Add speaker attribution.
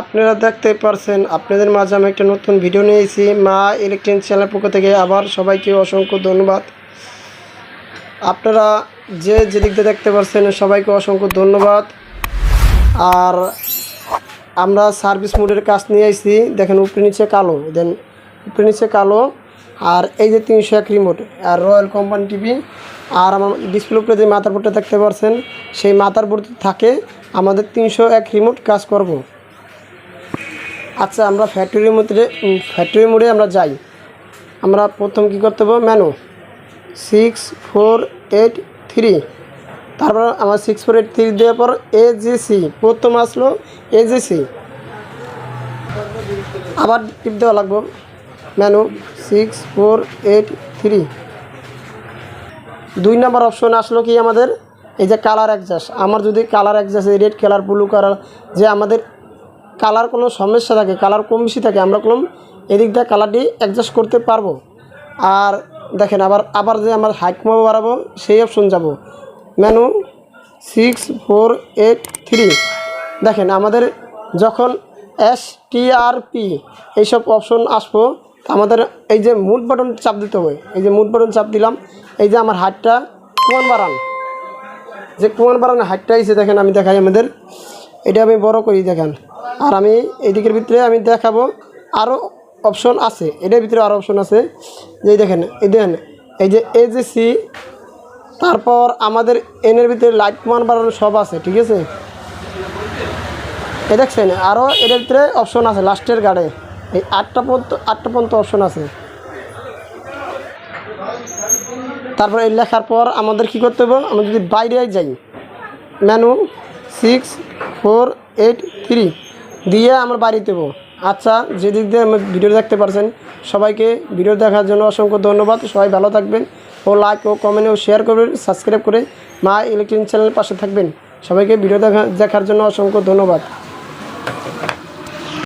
Speaker 1: আপনারা দেখতে পারছেন আপনাদের মাঝে আমি একটা নতুন ভিডিও নিয়েছি মা ইলেকট্রনিক চ্যানেলের পক্ষ থেকে। আবার সবাইকে অসংখ্য ধন্যবাদ। আপনারা যে দিক দিয়ে দেখতে পারছেন সবাইকে অসংখ্য ধন্যবাদ। আর আমরা সার্ভিস মোডের কাজ নিয়ে আসছি। দেখেন উপরে নিচে কালো, দেন উপরে নিচে কালো। আর এই যে 301 রিমোট আর রয়্যাল কোম্পানি টিভি। আর আমার ডিসপ্লে উপরে যে মাদারবোর্ডটা দেখতে পাচ্ছেন সেই মাদারবোর্ড থাকে আমাদের 301 রিমোট কাজ করব। আচ্ছা, আমরা ফ্যাক্টরি মোডে আমরা যাই। আমরা প্রথম কি করতে হবে, মেনু 6483, তারপর আমার 6483 দেওয়ার পর এজিসি প্রথম আসলো, এজিসি আবার টিপ দেওয়া লাগবে। মেনু 6483, 2 নম্বর অপশন আসলো কি আমাদের এই যে কালার অ্যাডজাস্ট। আমার যদি colour adjust red colour, blue colour, যে আমাদের কালার কোনো সমস্যা থাকে, কালার কম বেশি থাকে, আমরা কোনো এদিক দিয়ে কালারটি অ্যাডজাস্ট করতে পারবো। আর দেখেন আবার যে আমার হাইট কমাবো বাড়াবো সেই অপশন যাব। মেনু 6483, দেখেন আমাদের যখন STRP এইসব অপশন আসবো আমাদের এই যে মুড বাটন চাপ দিতে হবে। এই যে মুড বাটন চাপ দিলাম, এই যে আমার হাইটটা কমান বাড়ান, যে কমান বাড়ানোর হাইটটা এসে দেখেন আমি দেখাই আমাদের এটা আমি বড় করি দেখেন। আর আমি এই দিকের ভিতরে আমি দেখাবো আরও অপশন আছে, এটার ভিতরে আরও অপশন আছে। যে দেখেন এই যে এজিসি, তারপর আমাদের এনের ভিতরে লাইট কমান বাড়ানো সব আছে, ঠিক আছে। এই দেখছেন আরও এটার ভিতরে অপশন আছে লাস্টের গার্ডে, এই 8টা পর্যন্ত অপশন আছে। তারপর এই লেখার পর আমাদের কি করতে হবে, আমরা যদি বাইরে যাই মেনু 6483 দিয়ে আমরা বাড়িতে দেবো। আচ্ছা, যেদিক দিয়ে আমার ভিডিও দেখতে পারছেন সবাইকে ভিডিও দেখার জন্য অসংখ্য ধন্যবাদ। সবাই ভালো থাকবেন ও লাইক ও কমেন্ট ও শেয়ার করবেন, সাবস্ক্রাইব করে মা ইলেকট্রনিক চ্যানেলের পাশে থাকবেন। সবাইকে ভিডিও দেখার জন্য অসংখ্য ধন্যবাদ।